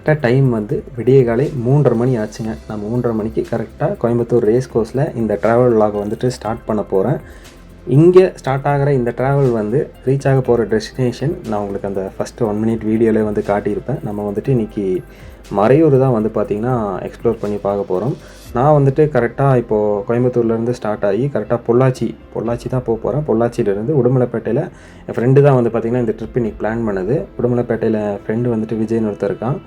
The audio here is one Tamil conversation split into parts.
கரெக்டாக டைம் வந்து விடிய காலை 3:30 மணி ஆச்சுங்க. நான் 3:30 மணிக்கு கரெக்டாக கோயம்புத்தூர் ரேஸ் கோர்ஸில் இந்த ட்ராவல் விலாக் வந்துட்டு ஸ்டார்ட் பண்ண போகிறேன். இங்கே ஸ்டார்ட் ஆகிற இந்த ட்ராவல் வந்து ரீச் ஆக போகிற டெஸ்டினேஷன் நான் உங்களுக்கு அந்த ஃபஸ்ட்டு 1 மினிட் வீடியோவிலே வந்து காட்டியிருப்பேன். நம்ம வந்துட்டு இன்றைக்கி மறையூர் தான் வந்து பார்த்திங்கன்னா எக்ஸ்ப்ளோர் பண்ணி பார்க்க போகிறோம். நான் வந்துட்டு கரெக்டாக இப்போது கோயம்புத்தூர்லேருந்து ஸ்டார்ட் ஆகி கரெக்டாக பொள்ளாச்சி தான் போக போகிறேன். பொள்ளாச்சியிலேருந்து உடுமலைப்பேட்டையில் என் ஃப்ரெண்டு தான் வந்து பார்த்திங்கன்னா இந்த ட்ரிப் இன்றைக்கி பிளான் பண்ணுது. உடுமலைப்பேட்டையில் என் ஃப்ரெண்டு வந்துட்டு விஜய்னு ஒருத்தர் இருக்கான்.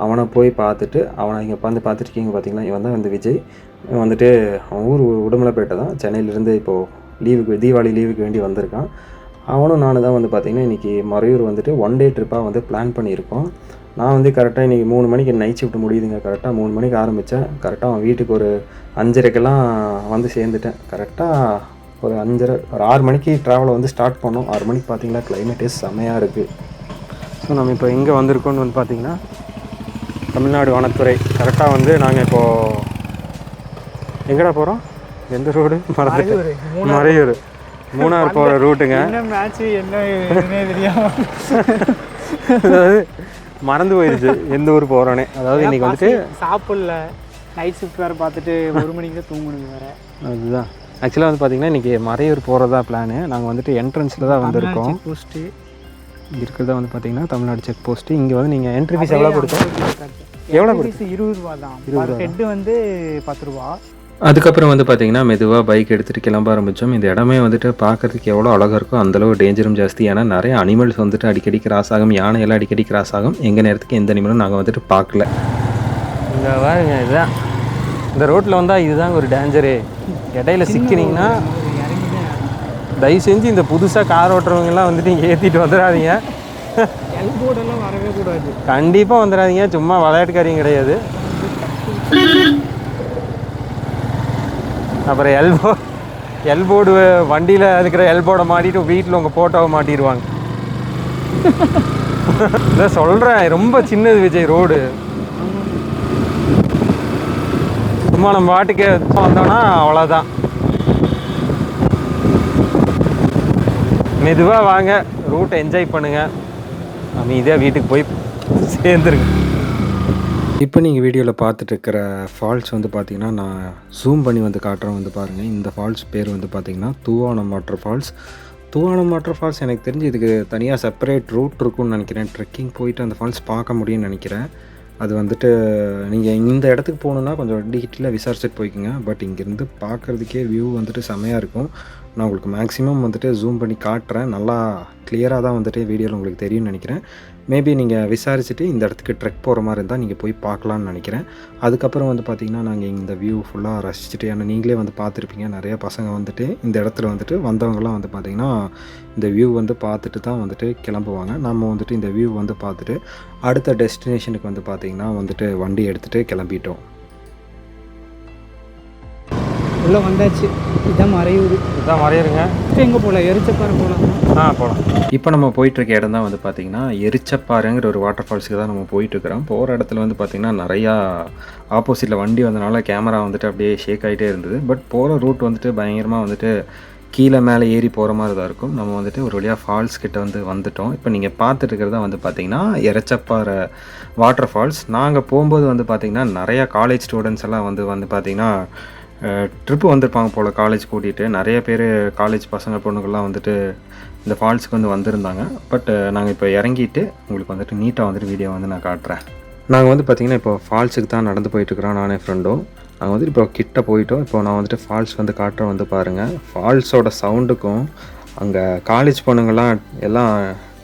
அவனை போய் பார்த்துட்டு அவனை இங்கே உட்காந்து பார்த்துருக்கீங்க பார்த்தீங்களா, இவன் தான் வந்து விஜய். இவன் வந்துட்டு அவன் ஊர் உடுமலைப்பேட்டை தான். சென்னையிலேருந்து இப்போது தீபாவளி லீவுக்கு வேண்டி வந்திருக்கான். அவனும் நானும் தான் வந்து பார்த்திங்கன்னா இன்றைக்கி மறையூர் வந்துட்டு 1 டே ட்ரிப்பாக வந்து பிளான் பண்ணியிருக்கோம். நான் வந்து கரெக்டாக இன்றைக்கி 3 மணிக்கு நைட் ஷிஃப்ட் முடியுதுங்க. கரெக்டாக 3 மணிக்கு ஆரம்பித்தேன். கரெக்டாக அவன் வீட்டுக்கு ஒரு 5:30க்கெல்லாம் வந்து சேர்ந்துட்டேன். கரெக்டாக ஒரு 6 மணிக்கு ட்ராவலை வந்து ஸ்டார்ட் பண்ணோம். 6 மணிக்கு பார்த்திங்கன்னா கிளைமேட்டே செம்மையாக இருக்குது. ஸோ நம்ம இப்போ எங்கே வந்திருக்கோன்னு வந்து பார்த்திங்கன்னா தமிழ்நாடு வனத்துறை. கரெக்டாக வந்து நாங்கள் இப்போது எங்கடா போகிறோம், எந்த ரோடு மறையூர் மூணார் போகிற ரூட்டுங்க. அதாவது மறந்து போயிடுச்சு எந்த ஊர் போகிறோன்னே. அதாவது இன்றைக்கி வந்துட்டு சாப்பிடல, நைட் ஷிஃப்ட் வேறு பார்த்துட்டு 1 மணிக்கு தான் தூங்கணுங்க வேறு. அதுதான் ஆக்சுவலாக வந்து பார்த்திங்கன்னா இன்றைக்கி மறையூர் போகிறதா பிளானு. நாங்கள் வந்துட்டு என்ட்ரன்ஸில் தான் வந்திருக்கோம். போஸ்ட்டு இருக்கிறதா வந்து பார்த்திங்கன்னா தமிழ்நாடு செக் போஸ்ட்டு. இங்கே வந்து நீங்கள் என்ட்ரி ஃபீஸ் எவ்வளோ கொடுத்தோம்? எவ்வளோ கொடுத்து? 20 ரூபா தான். ஹெட்டு வந்து 10 ரூபா. அதுக்கப்புறம் வந்து பார்த்திங்கன்னா மெதுவாக பைக் எடுத்துகிட்டு கிளம்ப ஆரம்பித்தோம். இந்த இடமே வந்துட்டு பார்க்குறதுக்கு எவ்வளோ அழகாக இருக்கோ அந்தளவு டேஞ்சரும் ஜாஸ்தி. ஏன்னா நிறைய அனிமல்ஸ் வந்துட்டு அடிக்கடி கிராஸ் ஆகும். யானையெல்லாம் அடிக்கடி கிராஸ் ஆகும். எங்கள் நேரத்துக்கு எந்த அனிமலும் நாங்கள் வந்துட்டு பார்க்கல. இந்த பாருங்க, இதுதான் இந்த ரோட்டில் வந்தால் இதுதாங்க ஒரு டேஞ்சரு. இடையில சிக்கினீங்கன்னா தயவு செஞ்சு இந்த புதுசாக கார் ஓட்டுறவங்கெல்லாம் வந்துட்டு இங்கே ஏற்றிட்டு வந்துடாதீங்க. எல்போர்டெல்லாம் வரவே கூடாது. கண்டிப்பாக வந்துடாதீங்க. சும்மா விளையாட்டுக்காரியும் கிடையாது. அப்புறம் எல்போர்டு வண்டியில் இருக்கிற எல்போர்டை மாட்டிட்டு வீட்டில் உங்கள் ஃபோட்டோவை மாட்டிடுவாங்க. இதை சொல்கிறேன், ரொம்ப சின்னது விஜய் ரோடு. சும்மா நம்ம பாட்டுக்கு வந்தோன்னா அவ்வளோதான். மெதுவாக வாங்க, ரூட்டை என்ஜாய் பண்ணுங்கள். நம்ம இதே வீட்டுக்கு போய் சேர்ந்துருங்க. இப்போ நீங்கள் வீடியோவில் பார்த்துட்டு இருக்கிற ஃபால்ஸ் வந்து பார்த்திங்கன்னா நான் ஜூம் பண்ணி வந்து காட்டுறேன். வந்து பாருங்கள், இந்த ஃபால்ஸ் பேர் வந்து பார்த்திங்கன்னா Thoovanam water falls. Thoovanam water falls எனக்கு தெரிஞ்சு இதுக்கு தனியாக செப்பரேட் ரூட் இருக்குன்னு நினைக்கிறேன். ட்ரெக்கிங் போயிட்டு அந்த ஃபால்ஸ் பார்க்க முடியும்னு நினைக்கிறேன். அது வந்துட்டு நீங்கள் இந்த இடத்துக்கு போகணுன்னா கொஞ்சம் டீட்டெயிலாக விசாரிச்சுட்டு போய்க்குங்க. பட் இங்கேருந்து பார்க்குறதுக்கே வியூ வந்துட்டு செம்மையாக இருக்கும். நான் உங்களுக்கு மேக்ஸிமம் வந்துட்டு ஜூம் பண்ணி காட்டுறேன். நல்லா கிளியராக தான் வந்துட்டு வீடியோவில் உங்களுக்கு தெரியும்னு நினைக்கிறேன். மேபி நீங்கள் விசாரிச்சுட்டு இந்த இடத்துக்கு ட்ரெக் போகிற மாதிரி இருந்தால் நீங்கள் போய் பார்க்கலான்னு நினைக்கிறேன். அதுக்கப்புறம் வந்து பார்த்திங்கன்னா நாங்கள் இந்த வியூ ஃபுல்லாக ரசிச்சுட்டு, ஏன்னா நீங்களே வந்து பார்த்துருப்பீங்க, நிறையா பசங்க வந்துட்டு இந்த இடத்துல வந்துட்டு வந்தவங்கலாம் வந்து பார்த்திங்கன்னா இந்த வியூ வந்து பார்த்துட்டு தான் வந்துட்டு கிளம்புவாங்க. நம்ம வந்துட்டு இந்த வியூ வந்து பார்த்துட்டு அடுத்த டெஸ்டினேஷனுக்கு வந்து பார்த்திங்கன்னா வந்துட்டு வண்டி எடுத்துகிட்டு கிளம்பிட்டோம். உள்ளே வந்தாச்சு. இதுதான் மறையூருங்க. எங்கே போகலாம்? எரிச்சப்பாறை போகலாம். போகலாம். இப்போ நம்ம போயிட்டுருக்க இடம் தான் வந்து பார்த்திங்கன்னா எரிச்சப்பாறைங்கிற ஒரு வாட்டர் ஃபால்ஸுக்கு தான் நம்ம போயிட்டுருக்கிறோம். போகிற இடத்துல வந்து பார்த்திங்கன்னா நிறையா ஆப்போசிட்டில் வண்டி வந்தனால கேமரா வந்துட்டு அப்படியே ஷேக் ஆகிட்டே இருந்தது. பட் போகிற ரூட் வந்துட்டு பயங்கரமாக வந்துட்டு கீழே மேலே ஏறி போகிற மாதிரி தான் இருக்கும். நம்ம வந்துட்டு ஒரு வழியாக ஃபால்ஸ் கிட்ட வந்துட்டோம். இப்போ நீங்கள் பார்த்துட்டு இருக்கிறதா வந்து பார்த்திங்கன்னா எரிச்சப்பாறை வாட்டர் ஃபால்ஸ். நாங்கள் போகும்போது வந்து பார்த்திங்கன்னா நிறையா காலேஜ் ஸ்டூடெண்ட்ஸ் எல்லாம் வந்து பார்த்திங்கன்னா ட்ரிப்பு வந்திருப்பாங்க போல். காலேஜ் கூட்டிகிட்டு நிறைய பேர் காலேஜ் பசங்க பொண்ணுங்கள்லாம் வந்துட்டு இந்த ஃபால்ஸுக்கு வந்து வந்திருந்தாங்க. பட் நாங்கள் இப்போ இறங்கிட்டு உங்களுக்கு வந்துட்டு நீட்டாக வந்துட்டு வீடியோ வந்து நான் காட்டுறேன். நாங்கள் வந்து பார்த்திங்கன்னா இப்போ ஃபால்ஸுக்கு தான் நடந்து போயிட்டுருக்குறோம், நானே ஃப்ரெண்டும். நாங்கள் வந்துட்டு இப்போ கிட்ட போயிட்டோம். இப்போ நான் வந்துட்டு ஃபால்ஸ் வந்து காட்டுறேன். வந்து பாருங்கள், ஃபால்ஸோட சவுண்டுக்கும் அங்கே காலேஜ் பொண்ணுங்கள்லாம் எல்லாம்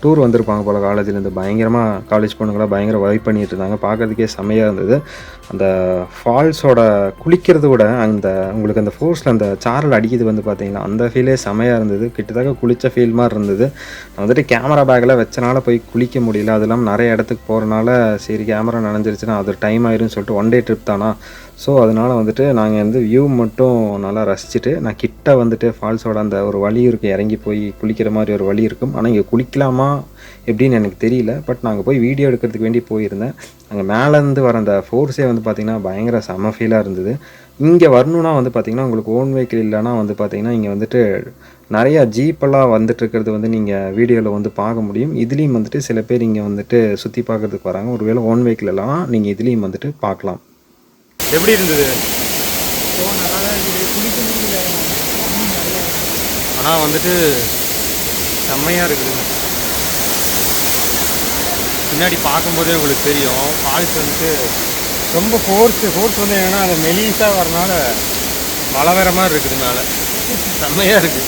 டூர் வந்திருப்பாங்க போல் காலேஜ்லேருந்து. பயங்கரமாக காலேஜ் பொண்ணுங்களாம் பயங்கர வைப் பண்ணிகிட்டு இருந்தாங்க. பார்க்குறதுக்கே செம்மையாக இருந்தது. அந்த ஃபால்ஸோட குளிக்கிறது விட அந்த உங்களுக்கு அந்த ஃபோர்ஸில் அந்த சாரல் அடிக்கிறது வந்து பார்த்திங்கன்னா அந்த ஃபீலே செம்மையாக இருந்தது. கிட்டத்தட்ட குளித்த ஃபீல் மாதிரி இருந்தது. நான் வந்துட்டு கேமரா பேக்கில் வச்சனால போய் குளிக்க முடியல. அது இல்லாமல் நிறைய இடத்துக்கு போகிறனால சரி கேமரா நனைஞ்சிருச்சுன்னா அது டைம் ஆயிரும்னு சொல்லிட்டு 1 டே ட்ரிப் தானா. ஸோ அதனால் வந்துட்டு நாங்கள் வந்து வியூ மட்டும் நல்லா ரசிச்சுட்டு, நான் கிட்ட வந்துட்டு ஃபால்ஸோட அந்த ஒரு வழி இருக்கும், இறங்கி போய் குளிக்கிற மாதிரி ஒரு வழி இருக்கும். ஆனால் இங்கே குளிக்கலாமா எப்படின்னு எனக்கு தெரியல. பட் நாங்கள் போய் வீடியோ எடுக்கிறதுக்கு வேண்டி போயிருந்தேன். அங்கே மேலேருந்து வர அந்த ஃபோர்ஸே வந்து பார்த்திங்கன்னா பயங்கர செம ஃபீலாக இருந்தது. இங்கே வரணுன்னா வந்து பார்த்திங்கன்னா உங்களுக்கு ஓன் வெஹிக்கிள் இல்லைனா வந்து பார்த்திங்கன்னா இங்கே வந்துட்டு நிறையா ஜீப்பெல்லாம் வந்துட்டுருக்கிறது வந்து நீங்கள் வீடியோவில் வந்து பார்க்க முடியும். இதுலேயும் வந்துட்டு சில பேர் இங்கே வந்துட்டு சுற்றி பார்க்குறதுக்கு வராங்க. ஒருவேளை ஓன் வெஹிக்கிள் எல்லாம் நீங்கள் இதுலேயும் வந்துட்டு பார்க்கலாம். எப்படி இருந்தது? நல்லா தான் இருக்குது, குளிக்க முடியல. ஆனால் வந்துட்டு செம்மையாக இருக்குது. பின்னாடி பார்க்கும்போதே உங்களுக்கு தெரியும் ஃபால்ஸ் வந்துட்டு ரொம்ப ஃபோர்ஸ் வந்து என்னென்னா அது மெலிசாக வரனால மழை வேற மாதிரி இருக்குது மேலே. செம்மையாக இருக்குது.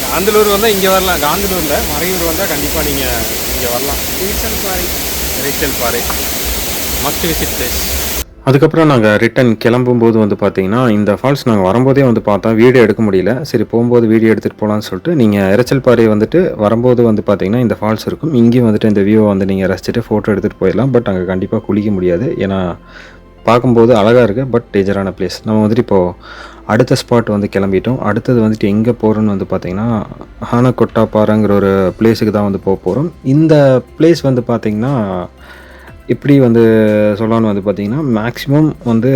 காந்தலூர் வந்தால் இங்கே வரலாம். காந்தலூரில் மறையூர் வந்தால் கண்டிப்பாக நீங்கள் இங்கே வரலாம். இரைச்சல் பாறை மஸ்ட் விசிட் பிளேஸ். அதுக்கப்புறம் நாங்கள் ரிட்டன் கிளம்பும்போது வந்து பார்த்தீங்கன்னா இந்த ஃபால்ஸ் நாங்கள் வரும்போதே வந்து பார்த்தோம், வீடியோ எடுக்க முடியல. சரி போகும்போது வீடியோ எடுத்துகிட்டு போகலான்னு சொல்லிட்டு நீங்கள் இரைச்சல் பாறை வந்துட்டு வரும்போது வந்து பார்த்தீங்கன்னா இந்த ஃபால்ஸ் இருக்கும். இங்கேயும் வந்துட்டு இந்த வியூவை வந்து நீங்கள் ரசிச்சுட்டு ஃபோட்டோ எடுத்துகிட்டு போயிடலாம். பட் அங்கே கண்டிப்பாக குளிக்க முடியாது, ஏன்னா பார்க்கும்போது அழகாக இருக்குது, பட் டேஞ்சரான பிளேஸ். நம்ம வந்துட்டு இப்போது அடுத்த ஸ்பாட் வந்து கிளம்பிட்டோம். அடுத்தது வந்துட்டு எங்கே போகிறோன்னு வந்து பார்த்திங்கன்னா ஆனக்கொட்டாப்பாறைங்கிற ஒரு பிளேஸுக்கு தான் வந்து போக போகிறோம். இந்த பிளேஸ் வந்து பார்த்திங்கன்னா இப்படி வந்து சொல்லலான்னு வந்து பார்த்திங்கன்னா மேக்ஸிமம் வந்து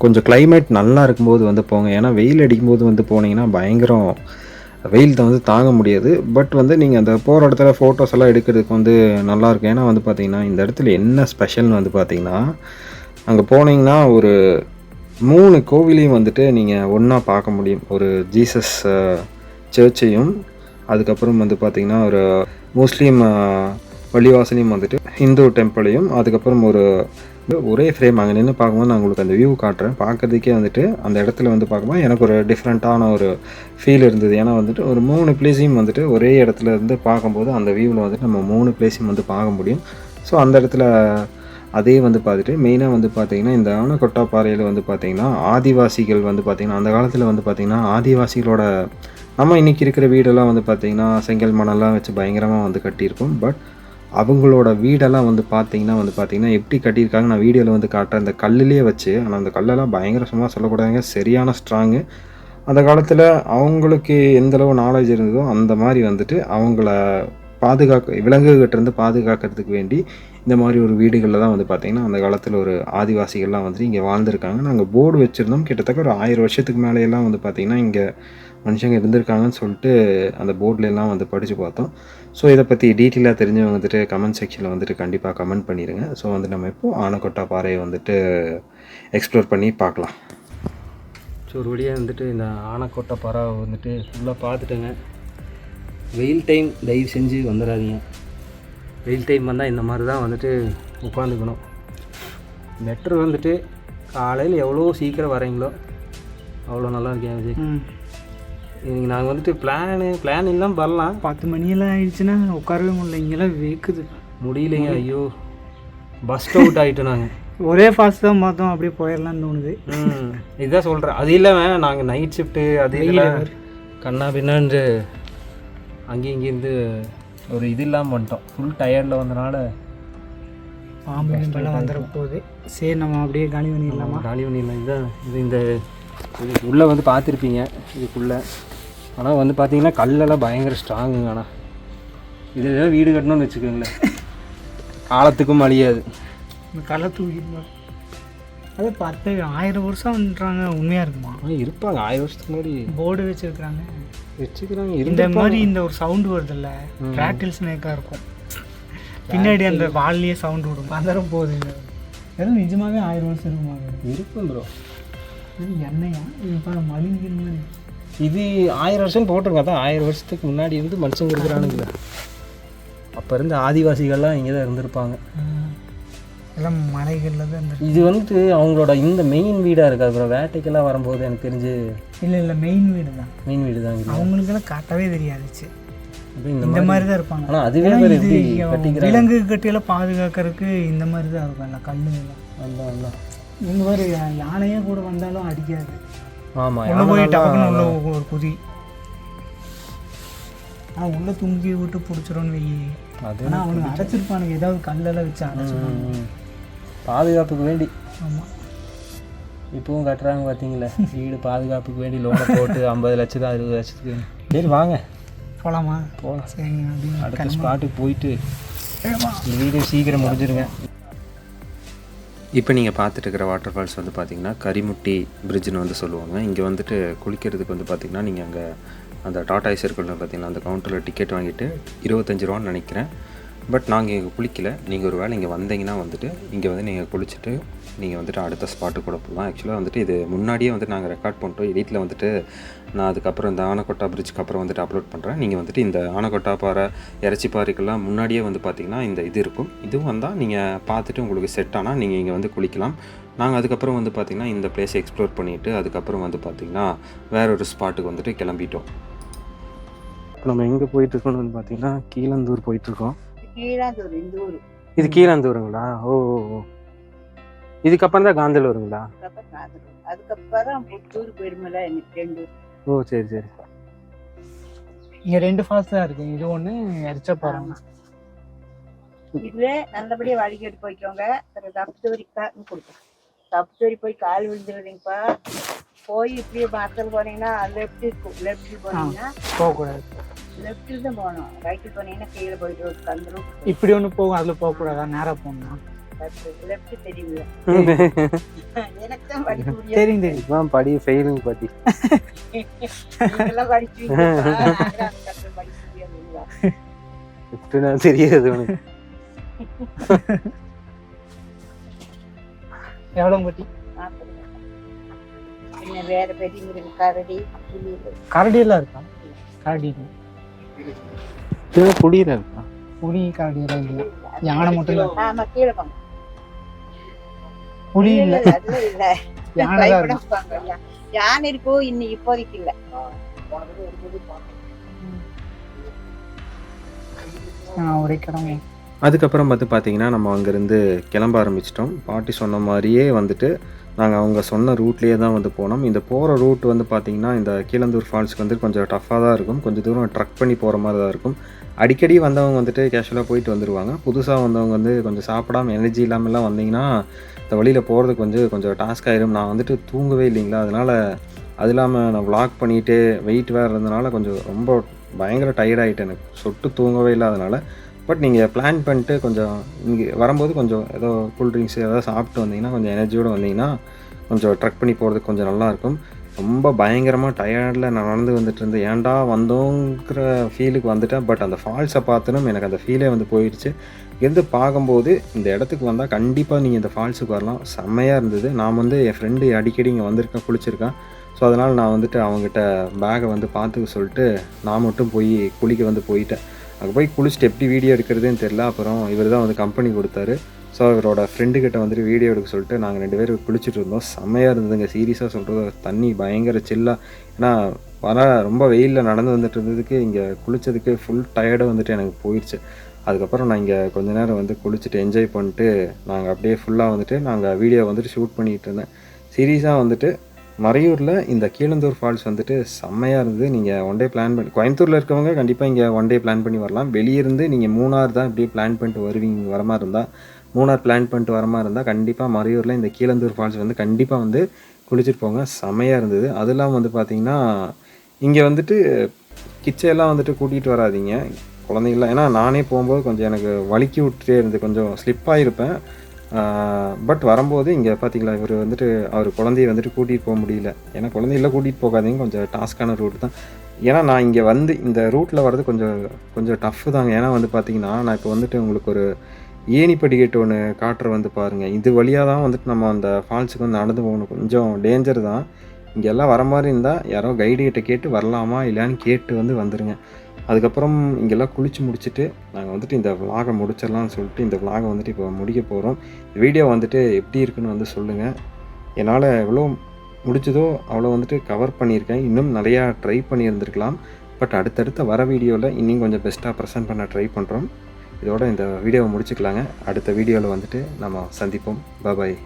கொஞ்சம் கிளைமேட் நல்லா இருக்கும்போது வந்து போங்க. ஏன்னா வெயில் அடிக்கும்போது வந்து போனீங்கன்னா பயங்கரம் வெயில் தான் வந்து தாங்க முடியாது. பட் வந்து நீங்கள் அந்த போகிற இடத்துல ஃபோட்டோஸ் எல்லாம் எடுக்கிறதுக்கு வந்து நல்லாயிருக்கும். ஏன்னா வந்து பார்த்திங்கன்னா இந்த இடத்துல என்ன ஸ்பெஷல்னு வந்து பார்த்திங்கன்னா அங்கே போனீங்கன்னா ஒரு 3 கோவிலையும் வந்துட்டு நீங்கள் ஒன்றா பார்க்க முடியும். ஒரு ஜீசஸ் சர்ச்சையும், அதுக்கப்புறம் வந்து பார்த்திங்கன்னா ஒரு முஸ்லீம் வழிவாசலையும் வந்துட்டு ஹிந்து டெம்பிளையும், அதுக்கப்புறம் ஒரே ஃப்ரேம் அங்கே நின்று பார்க்கும்போது நான் உங்களுக்கு அந்த வியூ காட்டுறேன். பார்க்குறதுக்கே வந்துட்டு அந்த இடத்துல வந்து பார்க்கும்போது எனக்கு ஒரு டிஃப்ரெண்ட்டான ஒரு ஃபீல் இருந்தது. ஏன்னா வந்துட்டு ஒரு 3 பிளேஸையும் வந்துட்டு ஒரே இடத்துல இருந்து பார்க்கும்போது அந்த வியூவில் வந்துட்டு நம்ம 3 பிளேஸையும் வந்து பார்க்க முடியும். ஸோ அந்த இடத்துல அதே வந்து பார்த்துட்டு மெயினாக வந்து பார்த்திங்கன்னா இந்த ஆனக்கொட்டாப்பாறையில் வந்து பார்த்திங்கன்னா ஆதிவாசிகள் வந்து பார்த்திங்கன்னா அந்த காலத்தில் வந்து பார்த்திங்கன்னா ஆதிவாசிகளோட நம்ம இன்றைக்கி இருக்கிற வீடெல்லாம் வந்து பார்த்திங்கன்னா செங்கல் மணல்லாம் வச்சு பயங்கரமாக வந்து கட்டியிருக்கோம். பட் அவங்களோட வீடெல்லாம் வந்து பார்த்திங்கன்னா எப்படி கட்டியிருக்காங்க நான் வீடியோவில் வந்து காட்டுறேன். இந்த கல்லுலேயே வச்சு, ஆனால் அந்த கல்லெல்லாம் பயங்கர சும்மா சொல்லக்கூடாதுங்க, சரியான ஸ்ட்ராங்கு. அந்த காலத்தில் அவங்களுக்கு எந்தளவு நாலேஜ் இருந்ததோ அந்த மாதிரி வந்துட்டு அவங்கள விலங்குகிட்டேருந்து பாதுகாக்கிறதுக்கு வேண்டி இந்த மாதிரி ஒரு வீடுகளில் தான் வந்து பார்த்திங்கன்னா அந்த காலத்தில் ஒரு ஆதிவாசிகள்லாம் வந்துட்டு இங்கே வாழ்ந்துருக்காங்க. நாங்கள் போர்டு வச்சுருந்தோம், கிட்டத்தட்ட ஒரு 1000 வருஷத்துக்கு மேலேயெல்லாம் வந்து பார்த்திங்கன்னா இங்கே மனுஷங்க இருந்திருக்காங்கன்னு சொல்லிட்டு அந்த போர்ட்லெலாம் வந்து படித்து பார்த்தோம். ஸோ இதை பற்றி டீட்டெயிலாக தெரிஞ்சவங்க வந்துட்டு கமெண்ட் செக்ஷனில் வந்துட்டு கண்டிப்பாக கமெண்ட் பண்ணிடுங்க. ஸோ வந்து நம்ம இப்போது ஆனக்கொட்டாப்பாறையை வந்துட்டு எக்ஸ்ப்ளோர் பண்ணி பார்க்கலாம். ஸோ ஒரு வழியாக வந்துட்டு இந்த ஆனக்கொட்டாப்பாறை வந்துட்டு ஃபுல்லாக பார்த்துட்டுங்க. வெயில் டைம் தயவு செஞ்சு வந்துடாதீங்க. வெயில் டைம் வந்தால் இந்த மாதிரி தான் வந்துட்டு உட்காந்துக்கணும். பெட்ரு வந்துட்டு காலையில் எவ்வளோ சீக்கிரம் வரீங்களோ அவ்வளோ நல்லா இருக்கேன் விஜய். இன்றைக்கி நாங்கள் வந்துட்டு பிளான் இல்லாமல் வரலாம். 10 மணியெல்லாம் ஆயிடுச்சுன்னா உட்காரவே முடியல, இங்கெல்லாம் வேக்குது முடியலைங்க. ஐயோ பஸ் அவுட் ஆகிட்டோம் நாங்கள். ஒரே ஃபாஸ்ட் தான் பார்த்தோம், அப்படியே போயிடலான்னு தோணுது. இதுதான் சொல்கிறேன். அது இல்லாமல் நாங்கள் நைட் ஷிஃப்ட்டு அது இல்லை கண்ணா பின்னான்னு அங்கேயும் இங்கேருந்து ஒரு இது இல்லாமல் வந்துட்டோம். ஃபுல் டயர்டில் வந்தனால பாம்பெல்லாம் வந்துட போகுது. சரி நம்ம அப்படியே காலி பண்ணிடலாமா? காலி பண்ணிடலாம். இதுதான் இது உள்ளே வந்து பார்த்துருப்பீங்க இதுக்குள்ளே. ஆனால் வந்து பார்த்தீங்கன்னா கல்லெல்லாம் பயங்கர ஸ்ட்ராங்குங்க. ஆனால் இது ஏதாவது வீடு கட்டணும்னு வச்சுக்கோங்களேன், காலத்துக்கும் அழியாது. இந்த கல்லை தூக்கிட்டு அதே 10,000 வருஷம்ன்றாங்க. உண்மையாக இருக்குமா? இருப்பாங்க, 1000 வருஷத்துக்கு முன்னாடி போர்டு வச்சுருக்குறாங்க. இந்த மாதிரி இந்த ஒரு சவுண்டு வருதில்ல, ப்ராக்டில் ஸ்னேக்காக இருக்கும். பின்னாடி அந்த வால்லையே சவுண்டு விடும், பந்தரம் போகுது. எதுவும் நிஜமாகவே 1000 வருஷம் இருக்குமா? இருக்கும் ப்ரோ. என்னையா இப்போ மலிங்கின்னு இது 1000 வருஷம் போட்டிருக்கா தான். 1000 வருஷத்துக்கு முன்னாடி இருந்து மனுஷங்க இருக்கிறானுங்கள. அப்போ இருந்து ஆதிவாசிகள்லாம் இங்கே தான் இருந்திருப்பாங்க. எல்லாம் மலைகளில் தான் இருந்துருக்கு. இது வந்துட்டு அவங்களோட இந்த மெயின் வீடாக இருக்காது. அப்புறம் வேட்டைக்கெல்லாம் வரும்போது எனக்கு தெரிஞ்சு இல்லை மெயின் வீடு தான். மெயின் வீடு தான். அவங்களுக்கெல்லாம் காட்டவே தெரியாதுச்சு. இந்த மாதிரி தான் இருப்பாங்க. ஆனால் அதுவே விலங்கு கட்டியெல்லாம் பாதுகாக்கிறதுக்கு இந்த மாதிரி தான் இருக்கும். எல்லாம் கல்லுங்கெல்லாம் அல்ல இவங்க மாதிரி யானையே கூட வந்தாலும் அடிக்காது. ஆமாம், உள்ள போய் டக்குன்னு உள்ள ஒரு குதி. ஆனால் உள்ளே துங்கி விட்டு பிடிச்சிரோன்னு வை. ஆனால் அவனுக்கு அடைச்சிருப்பானுங்க, ஏதாவது கல்லெல்லாம் வச்சு அடைச்சிருப்பாங்க பாதுகாப்புக்கு வேண்டி. ஆமாம், இப்போவும் கட்டுறாங்க பார்த்தீங்களா வீடு பாதுகாப்புக்கு வேண்டி. லோனை போட்டு 50 லட்சம் 60 லட்சத்துக்கு. சரி வாங்க போகலாமா? போகலாம். சரிங்க, அப்படின்னு அடுத்த ஸ்பாட்டுக்கு போயிட்டு வீடியோ சீக்கிரம் முடிஞ்சிருங்க. இப்போ நீங்கள் பார்த்துட்டு இருக்கிற வாட்டர் ஃபால்ஸ் வந்து பார்த்திங்கன்னா கரிமுட்டி பிரிட்ஜுன்னு வந்து சொல்லுவாங்க. இங்கே வந்துட்டு குளிக்கிறதுக்கு வந்து பார்த்திங்கன்னா நீங்கள் அங்கே அந்த டாடா ஏஸ் இருக்குல்ல பார்த்தீங்கன்னா அந்த கவுண்டரில் டிக்கெட் வாங்கிட்டு 25 ரூபான்னு நினைக்கிறேன். பட் நாங்கள் இங்கே குளிக்கல. நீங்கள் ஒரு வேளை இங்கே வந்தீங்கன்னா வந்துட்டு இங்கே வந்து நீங்கள் குளிச்சுட்டு நீங்கள் வந்துட்டு அடுத்த ஸ்பாட்டுக்கு கூட போகலாம். ஆக்சுவலாக வந்துட்டு இது முன்னாடியே வந்துட்டு நாங்கள் ரெக்கார்ட் பண்ணிட்டோம். எடிட்டில் வந்துட்டு நான் அதுக்கப்புறம் இந்த ஆனக்கொட்டா பிரிட்ஜுக்கு அப்புறம் வந்துட்டு அப்லோட் பண்ணுறேன். நீங்கள் வந்துட்டு இந்த ஆனக்கொட்டா பாறை, இறைச்சிப்பாறைக்கெல்லாம் முன்னாடியே வந்து பார்த்திங்கன்னா இந்த இது இருக்கும். இதுவும் வந்தால் நீங்கள் பார்த்துட்டு உங்களுக்கு செட் ஆனால் நீங்கள் இங்கே வந்து குளிக்கலாம். நாங்கள் அதுக்கப்புறம் வந்து பார்த்திங்கன்னா இந்த பிளேஸை எக்ஸ்ப்ளோர் பண்ணிவிட்டு அதுக்கப்புறம் வந்து பார்த்திங்கன்னா வேற ஒரு ஸ்பாட்டுக்கு வந்துட்டு கிளம்பிட்டோம். இப்போ நம்ம எங்கே போயிட்டுருக்கோம்னு வந்து பார்த்திங்கன்னா கீழந்தூர் போயிட்டுருக்கோம். கீழாந்தூர் இந்த ஊர். இது கீழந்தூருங்களா? ஓ ஓ ஓ. இதுக்கப்புறம் தான் காந்தலூருங்களா? அதுக்கப்புறம் புத்தூர் பெருமலை எனக்கு 2. ஓ சரி சரி. இங்க 2 ஃபால்ஸ் தான் இருக்கு. இது ஒண்ணு எரிச்சப்பாறை. இதுல நல்லபடியா வழிகேட்டு போய்க்கோங்க. தப்புத்தூரி போய் கால் விழுந்துருவீங்கப்பா. போய் இப்படியே மாத்தல் போனீங்கன்னா லெஃப்ட் போனீங்கன்னா போகக்கூடாது. லெஃப்டில் தான் போகணும். ரைட்டில் போனீங்கன்னா கீழே போயிட்டு கந்துரும். இப்படி ஒன்று போகும், அதில் போகக்கூடாதா? நேராக போகணும். லெஃப்ட் தெரியுது. எனக்கு தான் படிக்க முடியாது. தெரியும் தெரியும். படி ஃபெயிலுங்க பாட்டி. இதெல்லாம் படிச்சு படிக்க முடியாது. தெரியாது உனக்கு. எவ்வளோ பட்டி? வேற பெரிய முருகன் கரடி கரடியெல்லாம் இருக்கா? கரடி புளியில இருக்கா? புளி கரடி எல்லாம் இல்லை. யானை மட்டும். ஆமா கீழே போங்க. புளி இல்ல இல்ல. யானை யானை இருக்கோ இன்னும் இப்போதைக்கு இல்ல. ஒரே கிழமை. அதுக்கப்புறம் வந்து பார்த்திங்கன்னா நம்ம அங்கேருந்து கிளம்ப ஆரம்பிச்சிட்டோம். பாட்டி சொன்ன மாதிரியே வந்துட்டு நாங்கள் அவங்க சொன்ன ரூட்லேயே தான் வந்து போனோம். இந்த போகிற ரூட் வந்து பார்த்திங்கன்னா இந்த கீழந்தூர் ஃபால்ஸுக்கு வந்து கொஞ்சம் டஃப்பாக தான் இருக்கும். கொஞ்சம் தூரம் ட்ரக் பண்ணி போகிற மாதிரி தான் இருக்கும். அடிக்கடி வந்தவங்க வந்துட்டு கேஷுவலாக போயிட்டு வந்துடுவாங்க. புதுசாக வந்தவங்க வந்து கொஞ்சம் சாப்பிடாமல் எனர்ஜி இல்லாமல்லாம் வந்தீங்கன்னா இந்த வழியில் போகிறதுக்கு கொஞ்சம் டாஸ்க் ஆகிடும். நான் வந்துட்டு தூங்கவே இல்லைங்களா, அதனால் அது இல்லாமல் நான் விளாக் பண்ணிவிட்டு வெயிட் வேறு இருந்தனால கொஞ்சம் ரொம்ப பயங்கர டயர்டாகிட்டேன். எனக்கு சொட்டு தூங்கவே இல்லை. அதனால் பட் நீங்கள் பிளான் பண்ணிட்டு கொஞ்சம் இங்கே வரும்போது கொஞ்சம் ஏதோ கூல்ட்ரிங்க்ஸ் ஏதாவது சாப்பிட்டு வந்தீங்கன்னா கொஞ்சம் எனர்ஜியோடு வந்தீங்கன்னா கொஞ்சம் ட்ரக் பண்ணி போகிறதுக்கு கொஞ்சம் நல்லாயிருக்கும். ரொம்ப பயங்கரமாக டயர்டில் நான் நடந்து வந்துட்டு இருந்தேன். ஏன்டா வந்தோங்கிற ஃபீலுக்கு வந்துட்டேன். பட் அந்த ஃபால்ஸை பார்த்தனும் எனக்கு அந்த ஃபீலே வந்து போயிடுச்சு. இருந்து பார்க்கும்போது இந்த இடத்துக்கு வந்தால் கண்டிப்பாக நீங்கள் இந்த ஃபால்ஸுக்கு வரலாம். செம்மையாக இருந்தது. நான் வந்து என் ஃப்ரெண்டு அடிக்கடி இங்கே வந்திருக்கேன், குளிச்சிருக்கேன். ஸோ அதனால் நான் வந்துட்டு அவங்ககிட்ட பேகை வந்து பார்த்துக்க சொல்லிட்டு நான் மட்டும் போய் குளிக்க வந்து போயிட்டேன். அங்கே போய் குளிச்சுட்டு எப்படி வீடியோ எடுக்கிறதுன்னு தெரில. அப்புறம் இவர் தான் வந்து கம்பெனி கொடுத்தாரு. ஸோ இவரோட ஃப்ரெண்டுக்கிட்ட வந்துட்டு வீடியோ எடுக்க சொல்லிட்டு நாங்கள் 2 பேரும் குளிச்சுட்டு இருந்தோம். செம்மையாக இருந்ததுங்க. சீரியஸாக சொல்கிறது, தண்ணி பயங்கர சில்லாக. ஏன்னா ரொம்ப வெயிலில் நடந்து வந்துட்டு இருந்ததுக்கு இங்கே குளித்ததுக்கு ஃபுல் டயர்டாக வந்துட்டு எனக்கு போயிடுச்சு. அதுக்கப்புறம் நான் இங்கே கொஞ்ச நேரம் வந்து குளிச்சுட்டு என்ஜாய் பண்ணிட்டு நாங்கள் அப்படியே ஃபுல்லாக வந்துட்டு நாங்கள் வீடியோ வந்துட்டு ஷூட் பண்ணிகிட்டு இருந்தேன். சீரியஸாக வந்துட்டு மறையூரில் இந்த கீழந்தூர் ஃபால்ஸ் வந்துட்டு செம்மையாக இருந்தது. நீங்கள் ஒன் டே பிளான் பண்ணி கோயம்புத்தூரில் இருக்கவங்க கண்டிப்பாக இங்கே ஒன் டே பிளான் பண்ணி வரலாம். வெளியே இருந்து நீங்கள் மூணார் தான் இப்படியே பிளான் பண்ணிட்டு வருவீங்க வர மாதிரி இருந்தால், மூணார் பிளான் பண்ணிட்டு வர மாதிரி இருந்தால் கண்டிப்பாக மறையூரில் இந்த கீழந்தூர் ஃபால்ஸ் வந்து கண்டிப்பாக வந்து குளிச்சுட்டு போங்க. செம்மையாக இருந்தது. அதெல்லாம் வந்து பார்த்திங்கன்னா இங்கே வந்துட்டு கிச்சையெல்லாம் வந்துட்டு கூட்டிகிட்டு வராதிங்க குழந்தைங்களாம். ஏன்னா நானே போகும்போது கொஞ்சம் எனக்கு வலிக்கி விட்டுட்டே இருந்து கொஞ்சம் ஸ்லிப்பாக இருப்பேன். பட் வரும்போது இங்கே பார்த்தீங்களா, இவர் வந்துட்டு அவர் குழந்தைய வந்துட்டு கூட்டிகிட்டு போக முடியல. ஏன்னா குழந்தையெல்லாம் கூட்டிகிட்டு போகாதீங்க, கொஞ்சம் டாஸ்க்கான ரூட் தான். ஏன்னா நான் இங்கே வந்து இந்த ரூட்டில் வர்றது கொஞ்சம் டஃப்பு தாங்க. ஏன்னா வந்து பார்த்திங்கன்னா நான் இப்போ வந்துட்டு உங்களுக்கு ஒரு ஏணி படிக்கட்டு ஒன்று காட்டுற வந்து பாருங்கள். இது வழியாக தான் வந்துட்டு நம்ம அந்த ஃபால்ஸுக்கு வந்து நடந்து போகணும். கொஞ்சம் டேஞ்சர் தான். இங்கெல்லாம் வர மாதிரி இருந்தால் யாரோ கைடுகிட்ட கேட்டு வரலாமா இல்லையான்னு கேட்டு வந்து வந்துடுங்க. அதுக்கப்புறம் இங்கெல்லாம் குளித்து முடிச்சுட்டு நாங்கள் வந்துட்டு இந்த விலாகை முடிச்சிடலாம்னு சொல்லிட்டு இந்த விலாகை வந்துட்டு இப்போ முடிக்க போகிறோம். வீடியோ வந்துட்டு எப்படி இருக்குன்னு வந்து சொல்லுங்கள். என்னால் எவ்வளோ முடிச்சதோ அவ்வளோ வந்துட்டு கவர் பண்ணியிருக்கேன். இன்னும் நிறையா ட்ரை பண்ணியிருந்துருக்கலாம். பட் அடுத்தடுத்த வர வீடியோவில் இன்னும் கொஞ்சம் பெஸ்ட்டாக ப்ரெசென்ட் பண்ண ட்ரை பண்ணுறோம். இதோட இந்த வீடியோவை முடிச்சுக்கலாங்க. அடுத்த வீடியோவில் வந்துட்டு நம்ம சந்திப்போம். பாய்.